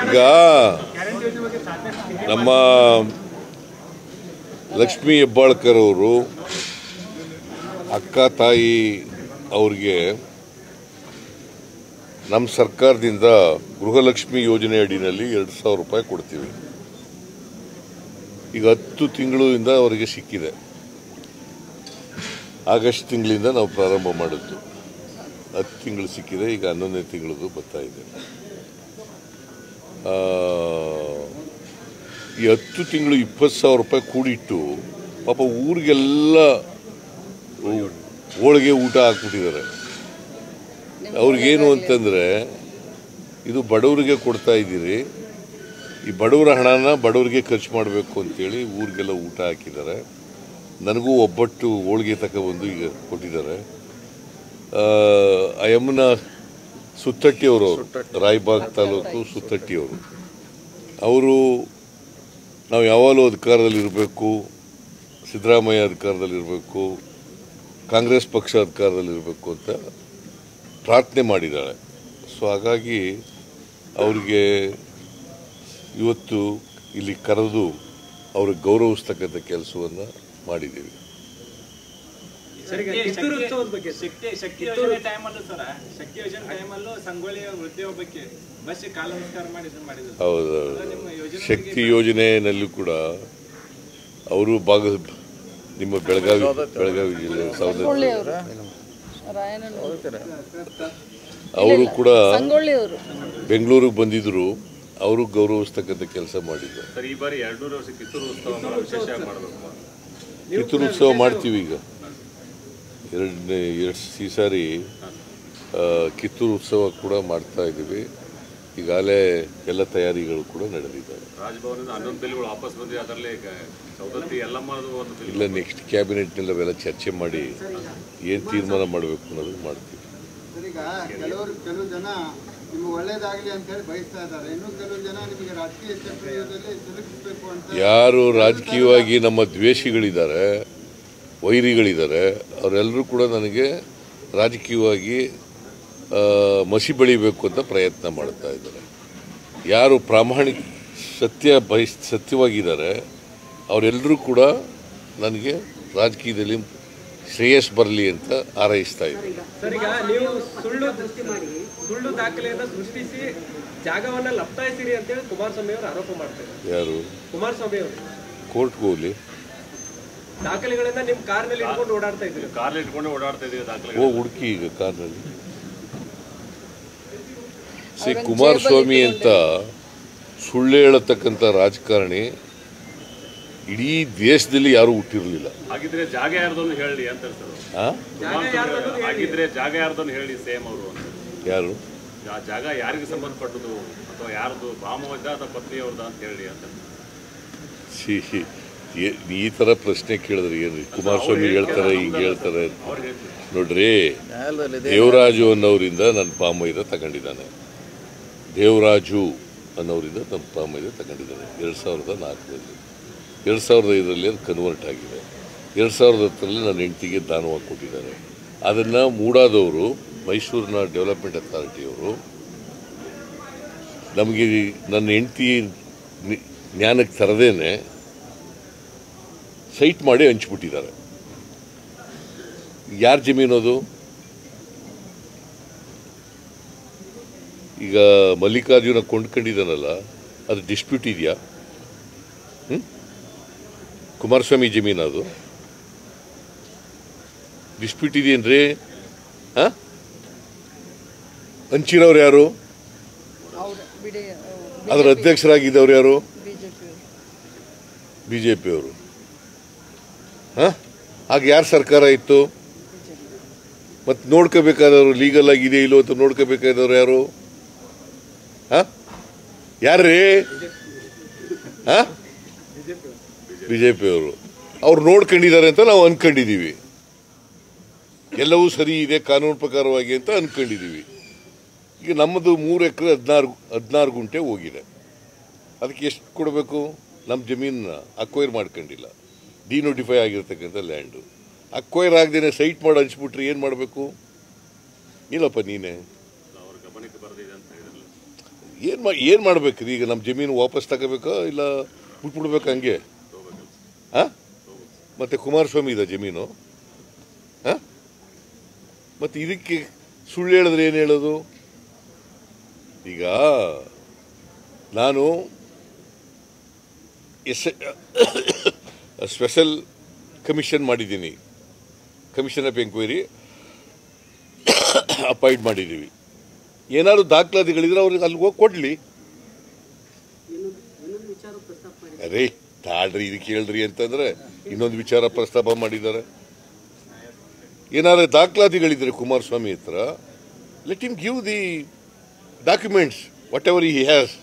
ಈಗ ನಮ್ಮ ಲಕ್ಷ್ಮೀ ಹೆಬ್ಬಾಳ್ಕರ್ ಅವರು ಅಕ್ಕ ತಾಯಿ ಅವ್ರಿಗೆ ನಮ್ಮ ಸರ್ಕಾರದಿಂದ ಗೃಹಲಕ್ಷ್ಮಿ ಯೋಜನೆ ಅಡಿನಲ್ಲಿ 2,000 ರೂಪಾಯಿ ಕೊಡ್ತೀವಿ. ಈಗ 10 ತಿಂಗಳಿಂದ ಅವರಿಗೆ ಸಿಕ್ಕಿದೆ. ಆಗಸ್ಟ್ ತಿಂಗಳಿಂದ ನಾವು ಪ್ರಾರಂಭ ಮಾಡಿದ್ದು. 10 ತಿಂಗಳು ಸಿಕ್ಕಿದೆ. ಈಗ 11ನೇ ತಿಂಗಳದು ಬರ್ತಾ ಇದೆ. ಈ 10 ತಿಂಗಳು 20,000 ರೂಪಾಯಿ ಕೂಡಿಟ್ಟು ಪಾಪ ಊರಿಗೆಲ್ಲ ಹೋಳಿಗೆ ಊಟ ಹಾಕ್ಬಿಟ್ಟಿದ್ದಾರೆ. ಅವ್ರಿಗೇನು ಅಂತಂದರೆ, ಇದು ಬಡವರಿಗೆ ಕೊಡ್ತಾ ಇದ್ದೀರಿ, ಈ ಬಡವರ ಹಣನ ಬಡವರಿಗೆ ಖರ್ಚು ಮಾಡಬೇಕು ಅಂತೇಳಿ ಊರಿಗೆಲ್ಲ ಊಟ ಹಾಕಿದ್ದಾರೆ. ನನಗೂ ಒಬ್ಬಟ್ಟು ಹೋಳಿಗೆ ತಗೊಬಂದು ಈಗ ಕೊಟ್ಟಿದ್ದಾರೆ. ಆ ಯಮುನಾ ಸುತ್ತಟ್ಟಿಯವರು, ರಾಯಬಾಗ್ ತಾಲೂಕು ಸುತ್ತಟ್ಟಿಯವರು, ಅವರು ನಾವು ಯಾವಾಗಲೂ ಅಧಿಕಾರದಲ್ಲಿರಬೇಕು, ಸಿದ್ದರಾಮಯ್ಯ ಅಧಿಕಾರದಲ್ಲಿರಬೇಕು, ಕಾಂಗ್ರೆಸ್ ಪಕ್ಷ ಅಧಿಕಾರದಲ್ಲಿರಬೇಕು ಅಂತ ಪ್ರಾರ್ಥನೆ ಮಾಡಿದ್ದಾಳೆ. ಸೊ ಹಾಗಾಗಿ ಅವರಿಗೆ ಇವತ್ತು ಇಲ್ಲಿ ಕರೆದು ಅವ್ರಿಗೆ ಗೌರವಿಸ್ತಕ್ಕಂಥ ಕೆಲಸವನ್ನು ಮಾಡಿದ್ದೀವಿ. ಹೌದೌದು. ಶಕ್ತಿ ಯೋಜನೆಯಲ್ಲೂ ಕೂಡ ಅವರು ನಿಮ್ಮ ಬೆಳಗಾವಿ ಜಿಲ್ಲೆ ಸೌದತ್ತಿ ಅವರು ಕೂಡ ಬೆಂಗಳೂರಿಗೆ ಬಂದಿದ್ರು. ಅವರು ಗೌರವಿಸ್ತಕ್ಕಂಥ ಕೆಲಸ ಮಾಡಿದ್ರು. ಕಿತ್ತೂರು ಉತ್ಸವ ಮಾಡ್ತೀವಿ. ಈಗ ಈ ಸಾರಿ ಕಿತ್ತೂರು ಉತ್ಸವ ಕೂಡ ಮಾಡ್ತಾ ಇದ್ದೀವಿ. ಈಗಾಗಲೇ ಎಲ್ಲ ತಯಾರಿಗಳು ಕೂಡ ನಡೆದಿದ್ದಾವೆ. ಇಲ್ಲ, ನೆಕ್ಸ್ಟ್ ಕ್ಯಾಬಿನೆಟ್ನಲ್ಲಿ ಅವೆಲ್ಲ ಚರ್ಚೆ ಮಾಡಿ ಏನು ತೀರ್ಮಾನ ಮಾಡಬೇಕು ಅನ್ನೋದು ಮಾಡ್ತೀವಿ. ಕೆಲವು ಜನ ನಿಮ್ಗೆ ಒಳ್ಳೇದಾಗಲಿ ಅಂತ ಹೇಳಿ ಬಯಸ್ತಾ ಇದ್ದಾರೆ. ಇನ್ನು ಕೆಲವು ಜನ ನಿಮಗೆ ರಾಜಕೀಯ ಚಕ್ರದಲ್ಲಿ ಸಿಲುಕಿಸಬೇಕು ಅಂತ. ಯಾರು ರಾಜಕೀಯವಾಗಿ ನಮ್ಮ ದ್ವೇಷಿಗಳಿದ್ದಾರೆ, ವೈರಿಗಳಿದ್ದಾರೆ, ಅವರೆಲ್ಲರೂ ಕೂಡ ನನಗೆ ರಾಜಕೀಯವಾಗಿ ಮಸಿ ಬೆಳಿಬೇಕು ಅಂತ ಪ್ರಯತ್ನ ಮಾಡ್ತಾ ಇದ್ದಾರೆ. ಯಾರು ಪ್ರಾಮಾಣಿಕ ಸತ್ಯವಾಗಿದ್ದಾರೆ ಅವರೆಲ್ಲರೂ ಕೂಡ ನನಗೆ ರಾಜಕೀಯದಲ್ಲಿ ಶ್ರೇಯಸ್ ಬರಲಿ ಅಂತ ಹಾರೈಸ್ತಾ ಇದ್ದಾರೆ. ನೀವು ಸುಳ್ಳು ದಾಖಲೆಯನ್ನು ಸೃಷ್ಟಿಸಿ ಜಾಗವನ್ನ ಲಪ್ತಾಯಿಸಿರಿ ಅಂತ ಹೇಳಿ ಕುಮಾರಸ್ವಾಮಿ ಅವರು ಆರೋಪ ಮಾಡ್ತಾರೆ. ಯಾರು? ಕುಮಾರಸ್ವಾಮಿ ಅವರು. ಕೋರ್ಟ್ಗೆ ಹೋಗ್ಲಿ. ದಾಖಲೆಗಳನ್ನ ನಿಮ್ ಕಾರ್ನಲ್ಲಿ ಇಟ್ಕೊಂಡು ಓಡಾಡ್ತಾ ಇದ್ದೀರಿ. ಹುಡುಕಿ ಈಗ ಕಾರ್ನಲ್ಲಿ. ಕುಮಾರಸ್ವಾಮಿ ಅಂತ ಸುಳ್ಳು ಹೇಳತಕ್ಕಂಥ ರಾಜಕಾರಣಿ ಇಡೀ ದೇಶದಲ್ಲಿ ಯಾರು ಹುಟ್ಟಿರಲಿಲ್ಲ. ಹಾಗಿದ್ರೆ ಜಾಗ ಯಾರ್ದನ್ನು ಹೇಳಿ ಅಂತ ಹಾಗಿದ್ರೆ ಜಾಗ ಯಾರ್ದನ್ನು ಹೇಳಿ ಸೇಮ್ ಅವರು ಯಾರು ಜಾಗ ಯಾರಿಗೆ ಸಂಬಂಧಪಟ್ಟದು ಅಥವಾ ಯಾರ್ದು ಭಾಮವದ ಅಥವಾ ಪತ್ನಿಯವ್ರದ ಅಂತ ಹೇಳಿ ಅಂತ. ಈ ತರ ಪ್ರಶ್ನೆ ಕೇಳಿದ್ರೆ ಏನ್ರಿ? ಕುಮಾರಸ್ವಾಮಿ ಹೇಳ್ತಾರೆ, ಹಿಂಗೆ ಹೇಳ್ತಾರೆ. ನೋಡ್ರಿ, ದೇವರಾಜು ಅನ್ನೋರಿಂದ ನನ್ನ ಪಾಮೈದ ತಗೊಂಡಿದ್ದಾನೆ. ದೇವರಾಜು ಅನ್ನೋರಿಂದ ನಮ್ಮ ಪಾಮೈದ ತಗೊಂಡಿದ್ದಾನೆ 2004ರಲ್ಲಿ. 2005ರಲ್ಲಿ ಅದು ಕನ್ವರ್ಟ್ ಆಗಿದೆ. 2010ರಲ್ಲಿ ನನ್ನ ಹೆಂಡತಿಗೆ ದಾನವಾಗಿ ಕೊಟ್ಟಿದ್ದಾರೆ. ಅದನ್ನು ಮೂಡಾದವರು, ಮೈಸೂರಿನ ಡೆವಲಪ್ಮೆಂಟ್ ಅಥಾರಿಟಿಯವರು ನಮಗೆ ನನ್ನ ಹೆಂಡತಿ ಜ್ಞಾನಕ್ಕೆ ತರದೇನೆ ಸೈಟ್ ಮಾಡಿ ಹಂಚ್ಬಿಟ್ಟಿದ್ದಾರೆ. ಯಾರ ಜಮೀನು ಅದು? ಈಗ ಮಲ್ಲಿಕಾರ್ಜುನ ಕೊಂಡ್ಕೊಂಡಿದ್ದಾನಲ್ಲ, ಅದು ಡಿಸ್ಪ್ಯೂಟ್ ಇದೆಯಾ? ಕುಮಾರಸ್ವಾಮಿ ಜಮೀನು ಅದು ಡಿಸ್ಪ್ಯೂಟ್ ಇದೆಯೇನ್ರಿ? ಹಂಚಿರೋರು ಯಾರು? ಅದರ ಅಧ್ಯಕ್ಷರಾಗಿದ್ದವ್ರು ಯಾರು? ಬಿಜೆಪಿಯವರು. ಆಗ ಯಾರ ಸರ್ಕಾರ ಇತ್ತು? ಮತ್ತೆ ನೋಡ್ಕೋಬೇಕಾದವರು, ಲೀಗಲ್ ಆಗಿದೆ ಇಲ್ಲೋ ಅಂತ ನೋಡ್ಕೋಬೇಕಾದವ್ರು ಯಾರು? ಯಾರ್ರೀ? ಬಿಜೆಪಿಯವರು. ಅವ್ರು ನೋಡ್ಕೊಂಡಿದ್ದಾರೆ ಅಂತ ನಾವು ಅನ್ಕೊಂಡಿದೀವಿ. ಎಲ್ಲವೂ ಸರಿ ಇದೆ ಕಾನೂನು ಪ್ರಕಾರವಾಗಿ ಅಂತ ಅನ್ಕೊಂಡಿದೀವಿ. ಈಗ ನಮ್ಮದು 3 ಎಕರೆ 16 ಗುಂಟೆ ಹೋಗಿದೆ. ಅದಕ್ಕೆ ಎಷ್ಟು ಕೊಡಬೇಕು? ನಮ್ಮ ಜಮೀನನ್ನ ಅಕ್ವೈರ್ ಮಾಡ್ಕೊಂಡಿಲ್ಲ, ಡಿನೋಟಿಫೈ ಆಗಿರ್ತಕ್ಕಂಥ ಲ್ಯಾಂಡು. ಅಕ್ವೈರ್ ಆಗದೇನೆ ಸೈಟ್ ಮಾಡಿ ಹಂಚ್ಬಿಟ್ರೆ ಏನು ಮಾಡಬೇಕು? ಇಲ್ಲಪ್ಪ, ನೀನೇ ಬರೆದಿದೆ ಅಂತ ಹೇಳಿದ್ರಲ್ಲ. ಏನು ಮಾಡ್ಬೇಕ್ರಿ? ಈಗ ನಮ್ಮ ಜಮೀನು ವಾಪಸ್ ತಗೋಬೇಕಾ ಇಲ್ಲ ಬಿಟ್ಬಿಡ್ಬೇಕಾ ಹಂಗೆ? ಹಾಂ, ಮತ್ತೆ ಕುಮಾರಸ್ವಾಮಿ ಇದೆ ಜಮೀನು. ಹಾಂ, ಮತ್ತೆ ಇದಕ್ಕೆ ಸುಳ್ಳು ಹೇಳಿದ್ರೆ ಏನು ಹೇಳೋದು? ಈಗ ನಾನು ಸ್ಪೆಷಲ್ ಕಮಿಷನ್ ಮಾಡಿದ್ದೀನಿ, ಕಮಿಷನ್ ಆಫ್ ಎಂಕ್ವೈರಿ ಅಪಾಯಿಂಟ್ ಮಾಡಿದ್ದೀವಿ. ಏನಾದ್ರು ದಾಖಲಾತಿಗಳಿದ್ರೆ ಅವ್ರಿಗೆ ಅಲ್ಲಿ ಹೋಗಿ ಕೊಡ್ಲಿ. ಅರೇ ತಾಳ್ರಿ, ಇದಕ್ಕೆ ಹೇಳ್ರಿ ಅಂತಂದ್ರೆ ಇನ್ನೊಂದು ವಿಚಾರ ಪ್ರಸ್ತಾಪ ಮಾಡಿದ್ದಾರೆ. ಏನಾದ್ರು ದಾಖಲಾತಿಗಳಿದ್ರೆ ಕುಮಾರಸ್ವಾಮಿ ಹತ್ರ, let him give the documents what ever he has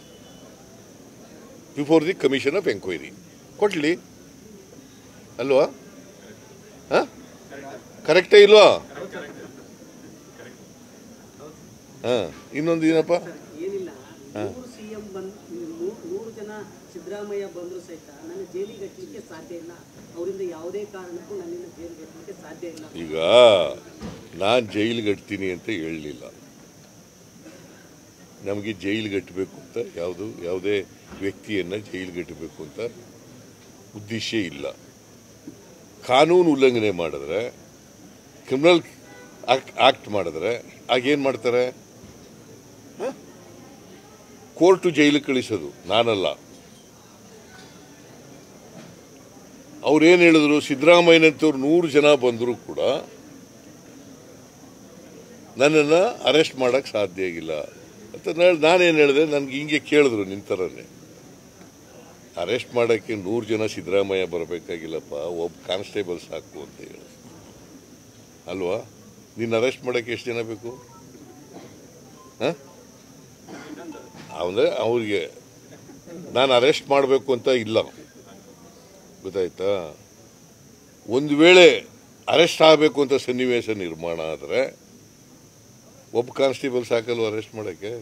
before the commission of enquiry. ಕೊಡ್ಲಿ ಅಲ್ವಾ? ಹಾಂ, ಕರೆಕ್ಟೇ ಇಲ್ವಾ? ಹಾಂ, ಇನ್ನೊಂದು ಏನಪ್ಪ, ಏನಿಲ್ಲ, 100 ಸಿಎಂ ಬಂದು 100 ಜನ ಸಿದ್ದರಾಮಯ್ಯ ಬಂದರೂ ಸಹಿತ ನನ್ನ ಜೈಲಿಗೆ ಹಚ್ಚಲಿಕ್ಕೆ ಸಾಧ್ಯ ಇಲ್ಲ. ಅವರಿಂದ ಯಾವುದೇ ಕಾರಣಕ್ಕೂ ನನ್ನನ್ನು ಜೈಲಿಗೆ ಹಚ್ಚಲಿಕ್ಕೆ ಸಾಧ್ಯ ಇಲ್ಲ. ಈಗ ನಾನು ಜೈಲಿಗೆ ಹಟ್ತೀನಿ ಅಂತ ಹೇಳಲಿಲ್ಲ. ನಮಗೆ ಜೈಲಿಗೆ ಹಟ್ಟಬೇಕು ಅಂತ ಯಾವುದೇ ವ್ಯಕ್ತಿಯನ್ನು ಜೈಲಿಗೆ ಹಟ್ಟಬೇಕು ಅಂತ ಉದ್ದೇಶ ಇಲ್ಲ. ಕಾನೂನು ಉಲ್ಲಂಘನೆ ಮಾಡಿದ್ರೆ, ಕ್ರಿಮಿನಲ್ ಆಕ್ಟ್ ಮಾಡಿದ್ರೆ ಆಗೇನು ಮಾಡ್ತಾರೆ? ಕೋರ್ಟು ಜೈಲಿಗೆ ಕಳಿಸೋದು, ನಾನಲ್ಲ. ಅವ್ರೇನು ಹೇಳಿದ್ರು, ಸಿದ್ದರಾಮಯ್ಯನಂತವ್ರು 100 ಜನ ಬಂದರೂ ಕೂಡ ನನ್ನನ್ನು ಅರೆಸ್ಟ್ ಮಾಡೋಕ್ಕೆ ಸಾಧ್ಯ ಆಗಿಲ್ಲ ಅಂತ ನಾನೇನು ಹೇಳಿದೆ? ನನಗೆ ಹಿಂಗೆ ಕೇಳಿದ್ರು ನಿಂತರನ್ನೇ, ಅರೆಸ್ಟ್ ಮಾಡೋಕ್ಕೆ 100 ಜನ ಸಿದ್ದರಾಮಯ್ಯ ಬರಬೇಕಾಗಿಲ್ಲಪ್ಪ, ಒಬ್ಬ ಕಾನ್ಸ್ಟೇಬಲ್ ಸಾಕು ಅಂತ ಹೇಳಿ ಅಲ್ವಾ? ನೀನು ಅರೆಸ್ಟ್ ಮಾಡೋಕ್ಕೆ ಎಷ್ಟು ಜನ ಬೇಕು? ಹಾಂ, ಅಂದರೆ ಅವ್ರಿಗೆ ನಾನು ಅರೆಸ್ಟ್ ಮಾಡಬೇಕು ಅಂತ ಇಲ್ಲ, ಗೊತ್ತಾಯ್ತಾ? ಒಂದು ವೇಳೆ ಅರೆಸ್ಟ್ ಆಗಬೇಕು ಅಂತ ಸನ್ನಿವೇಶ ನಿರ್ಮಾಣ ಆದರೆ ಒಬ್ಬ ಕಾನ್ಸ್ಟೇಬಲ್ ಸಾಕಲ್ವ ಅರೆಸ್ಟ್ ಮಾಡೋಕ್ಕೆ?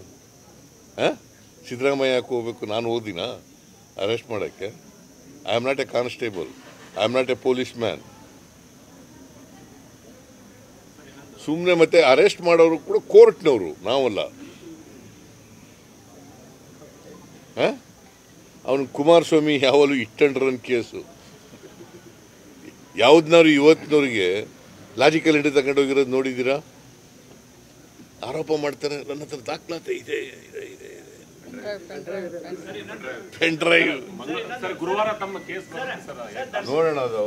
ಹಾಂ, ಸಿದ್ದರಾಮಯ್ಯ ಯಾಕೆ ಹೋಗ್ಬೇಕು? ನಾನು ಓದಿನ ಅರೆಸ್ಟ್ ಮಾಡೋಕ್ಕೆ? I am not A constable, I am not A police man. ಸುಮ್ಮನೆ ಮತ್ತೆ ಅರೆಸ್ಟ್ ಮಾಡೋರು ಕೂಡ ಕೋರ್ಟ್ನವರು, ನಾವಲ್ಲ. ಅವನು ಕುಮಾರಸ್ವಾಮಿ ಯಾವಾಗಲೂ ಹಿಟ್ ಅಂಡ್ ರನ್ ಕೇಸು. ಯಾವ್ದನ್ನಾರು ಇವತ್ತಿನವ್ರಿಗೆ ಲಾಜಿಕಲ್ ಎಂಟ್ರಿ ತಗೊಂಡೋಗಿರೋದು ನೋಡಿದ್ದೀರಾ? ಆರೋಪ ಮಾಡ್ತಾರೆ, ನನ್ನ ಹತ್ರ ದಾಖಲಾತಿ ಇದೆ, ಪೆನ್ ಡ್ರೈವ್. ಸರ್, ಗುರುವಾರ ತಮ್ಮ ಕೇಸ್ ಬರುತ್ತೆ ಸರ್, ನೋಡೋಣ ಅದು.